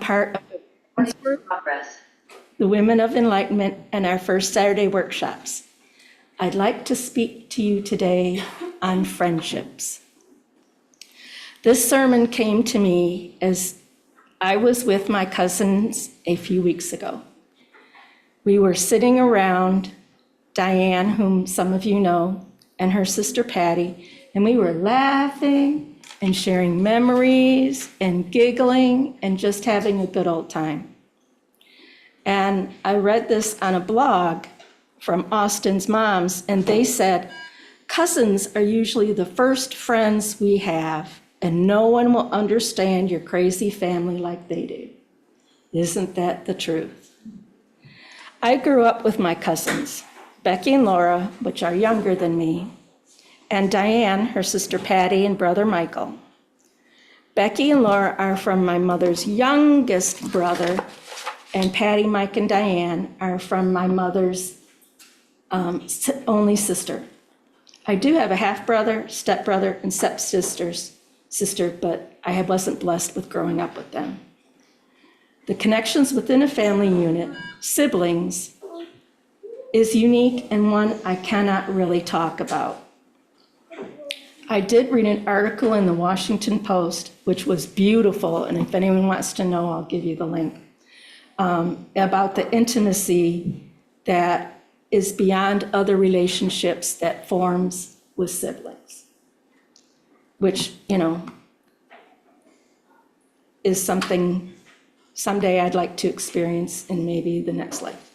part of the Women of Enlightenment and our first Saturday workshops. I'd like to speak to you today on friendships. This sermon came to me as I was with my cousins a few weeks ago. We were sitting around Diane, whom some of you know, and her sister Patty, and we were laughing and sharing memories and giggling and just having a good old time. And I read this on a blog from Austin's moms, and they said, cousins are usually the first friends we have, and no one will understand your crazy family like they do. Isn't that the truth? I grew up with my cousins, Becky and Laura, which are younger than me, and Diane, her sister Patty, and brother Michael. Becky and Laura are from my mother's youngest brother, and Patty, Mike, and Diane are from my mother's only sister. I do have a half-brother, stepbrother, and sister, but I wasn't blessed with growing up with them. The connections within a family unit, siblings, is unique and one I cannot really talk about. I did read an article in the Washington Post, which was beautiful, and if anyone wants to know, I'll give you the link, about the intimacy that is beyond other relationships that forms with siblings, which, is something someday I'd like to experience in maybe the next life.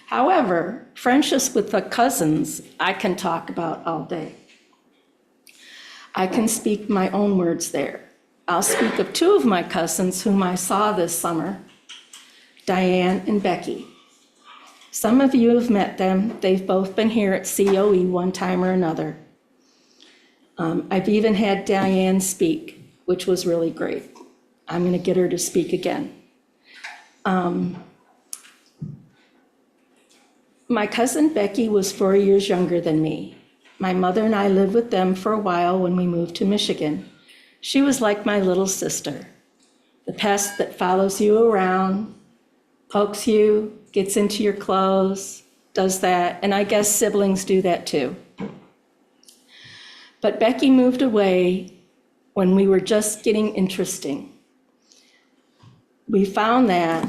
However, friendships with the cousins I can talk about all day. I can speak my own words there. I'll speak of two of my cousins whom I saw this summer, Diane and Becky. Some of you have met them. They've both been here at COE one time or another. I've even had Diane speak, which was really great. I'm going to get her to speak again. My cousin Becky was 4 years younger than me. My mother and I lived with them for a while when we moved to Michigan. She was like my little sister, the pest that follows you around, pokes you, gets into your clothes, does that, and I guess siblings do that too. But Becky moved away when we were just getting interesting. We found that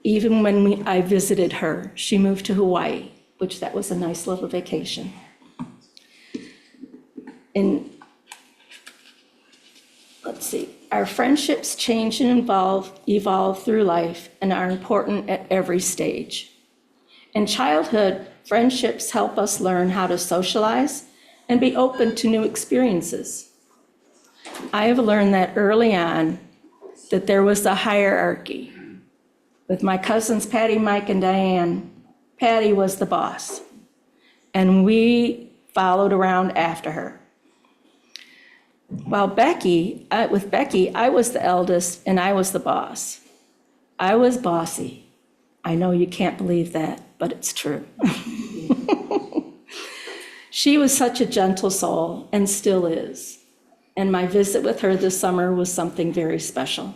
even when I visited her, she moved to Hawaii, which that was a nice little vacation. And let's see, our friendships change and evolve through life and are important at every stage. In childhood, friendships help us learn how to socialize and be open to new experiences. I have learned that early on that there was a hierarchy. With my cousins Patty, Mike, and Diane, Patty was the boss, and we followed around after her. While with Becky, I was the eldest and I was the boss. I was bossy. I know you can't believe that, but it's true. She was such a gentle soul and still is. And my visit with her this summer was something very special.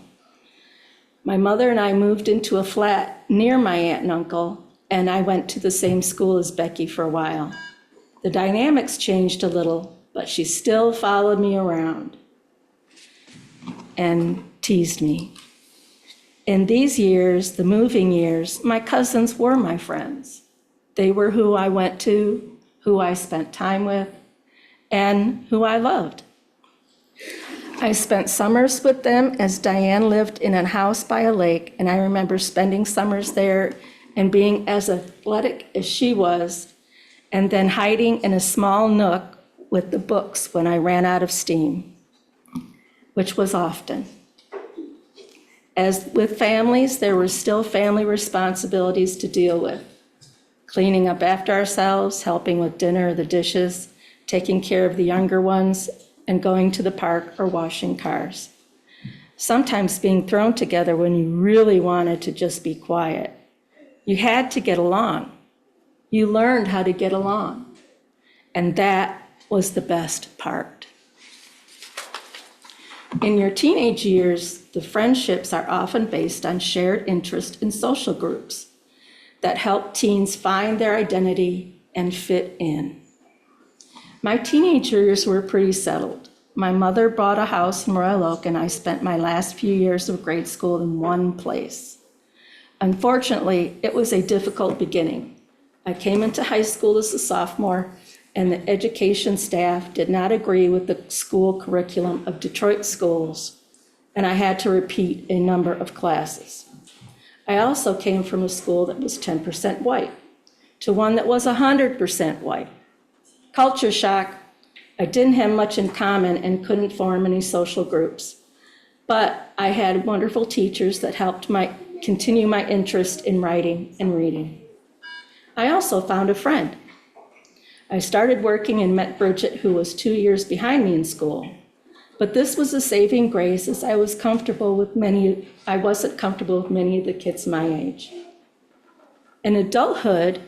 My mother and I moved into a flat near my aunt and uncle, and I went to the same school as Becky for a while. The dynamics changed a little, but she still followed me around and teased me. In these years, the moving years, my cousins were my friends. They were who I went to, who I spent time with, and who I loved. I spent summers with them as Diane lived in a house by a lake, and I remember spending summers there and being as athletic as she was, and then hiding in a small nook with the books when I ran out of steam, which was often. As with families, there were still family responsibilities to deal with. Cleaning up after ourselves, helping with dinner or the dishes, taking care of the younger ones, and going to the park or washing cars. Sometimes being thrown together when you really wanted to just be quiet. You had to get along. You learned how to get along. And that was the best part. In your teenage years, the friendships are often based on shared interest in social groups that help teens find their identity and fit in. My teenage years were pretty settled. My mother bought a house in Royal Oak, and I spent my last few years of grade school in one place. Unfortunately, it was a difficult beginning. I came into high school as a sophomore, and the education staff did not agree with the school curriculum of Detroit schools, and I had to repeat a number of classes. I also came from a school that was 10% white to one that was 100% white. Culture shock. I didn't have much in common and couldn't form any social groups, but I had wonderful teachers that helped continue my interest in writing and reading. I also found a friend. I started working and met Bridget, who was 2 years behind me in school, but this was a saving grace as I wasn't comfortable with many of the kids my age. In adulthood,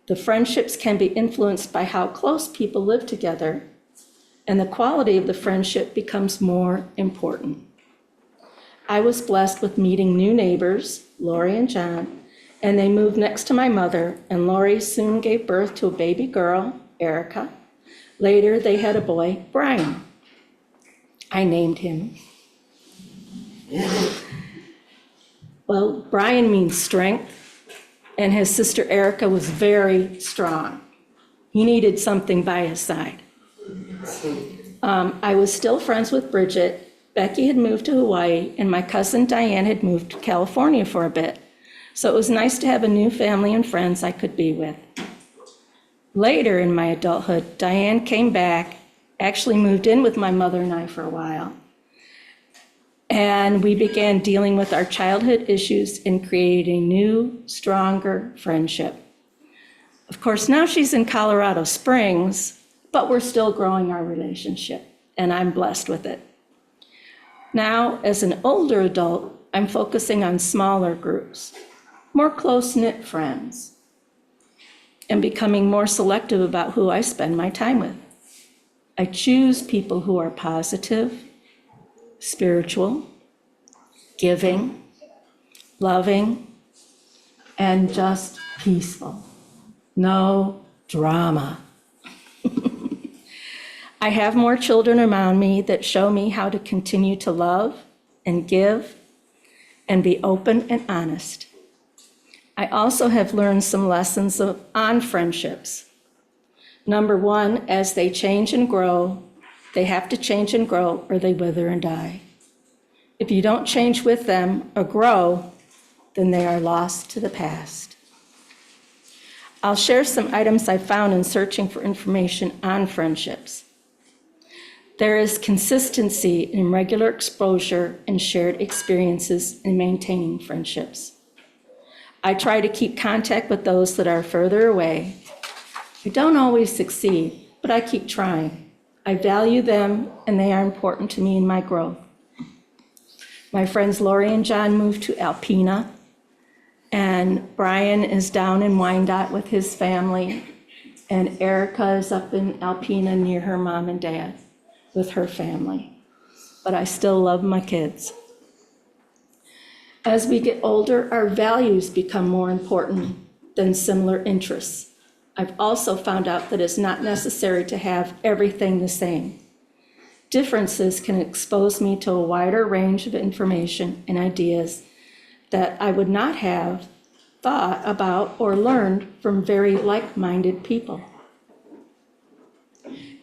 the friendships can be influenced by how close people live together, and the quality of the friendship becomes more important. I was blessed with meeting new neighbors, Lori and John, and they moved next to my mother, and Lori soon gave birth to a baby girl, Erica. Later, they had a boy, Brian. I named him. Well, Brian means strength, and his sister Erica was very strong. He needed something by his side. I was still friends with Bridget. Becky had moved to Hawaii, and my cousin Diane had moved to California for a bit. So it was nice to have a new family and friends I could be with. Later in my adulthood, Diane came back, actually moved in with my mother and I for a while. And we began dealing with our childhood issues and created a new, stronger friendship. Of course, now she's in Colorado Springs, but we're still growing our relationship, and I'm blessed with it. Now, as an older adult, I'm focusing on smaller groups, more close-knit friends, and becoming more selective about who I spend my time with. I choose people who are positive, spiritual, giving, loving, and just peaceful. No drama. I have more children around me that show me how to continue to love and give and be open and honest. I also have learned some lessons on friendships. Number one, as they change and grow, they have to change and grow or they wither and die. If you don't change with them or grow, then they are lost to the past. I'll share some items I found in searching for information on friendships. There is consistency in regular exposure and shared experiences in maintaining friendships. I try to keep contact with those that are further away. I don't always succeed, but I keep trying. I value them, and they are important to me in my growth. My friends Lori and John moved to Alpena, and Brian is down in Wyandotte with his family, and Erica is up in Alpena near her mom and dad with her family. But I still love my kids. As we get older, our values become more important than similar interests. I've also found out that it's not necessary to have everything the same. Differences can expose me to a wider range of information and ideas that I would not have thought about or learned from very like-minded people.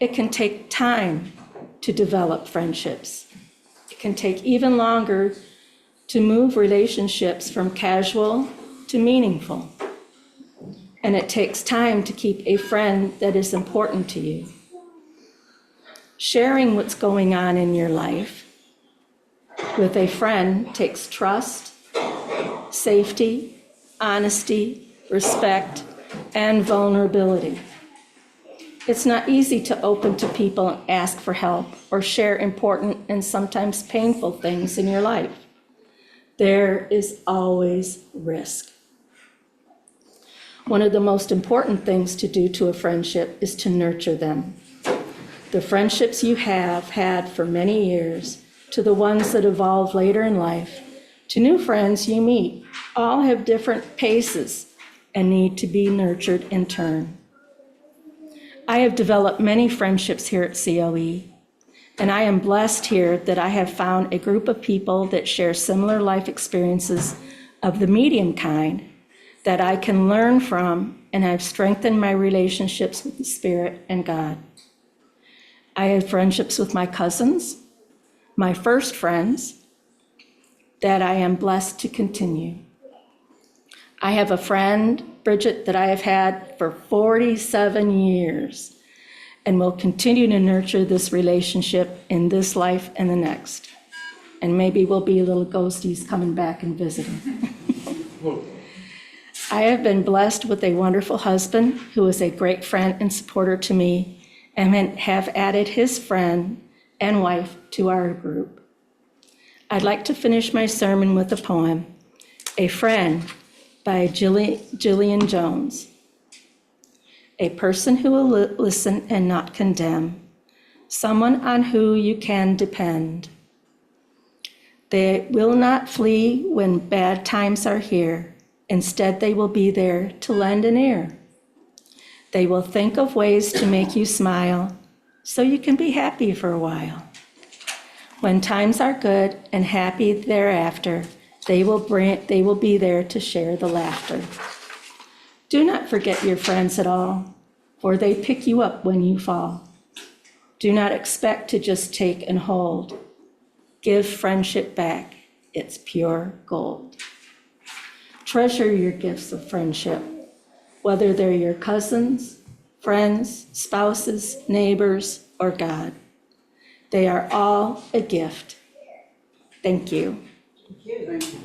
It can take time to develop friendships. It can take even longer to move relationships from casual to meaningful. And it takes time to keep a friend that is important to you. Sharing what's going on in your life with a friend takes trust, safety, honesty, respect, and vulnerability. It's not easy to open to people and ask for help or share important and sometimes painful things in your life. There is always risk. One of the most important things to do to a friendship is to nurture them. the friendships you have had for many years, to the ones that evolve later in life, to new friends you meet, all have different paces and need to be nurtured in turn. I have developed many friendships here at COE, and I am blessed here that I have found a group of people that share similar life experiences of the medium kind that I can learn from, and I've strengthened my relationships with the Spirit and God. I have friendships with my cousins, my first friends, that I am blessed to continue. I have a friend, Bridget, that I have had for 47 years and will continue to nurture this relationship in this life and the next. And maybe we'll be little ghosties coming back and visiting. I have been blessed with a wonderful husband who is a great friend and supporter to me, and have added his friend and wife to our group. I'd like to finish my sermon with a poem, A Friend by Gillian Jones. A person who will listen and not condemn, someone on who you can depend. They will not flee when bad times are here. Instead, they will be there to lend an ear. They will think of ways to make you smile so you can be happy for a while. When times are good and happy thereafter, they will be there to share the laughter. Do not forget your friends at all, for they pick you up when you fall. Do not expect to just take and hold. Give friendship back, it's pure gold. Treasure your gifts of friendship, whether they're your cousins, friends, spouses, neighbors, or God. They are all a gift. Thank you. Thank you.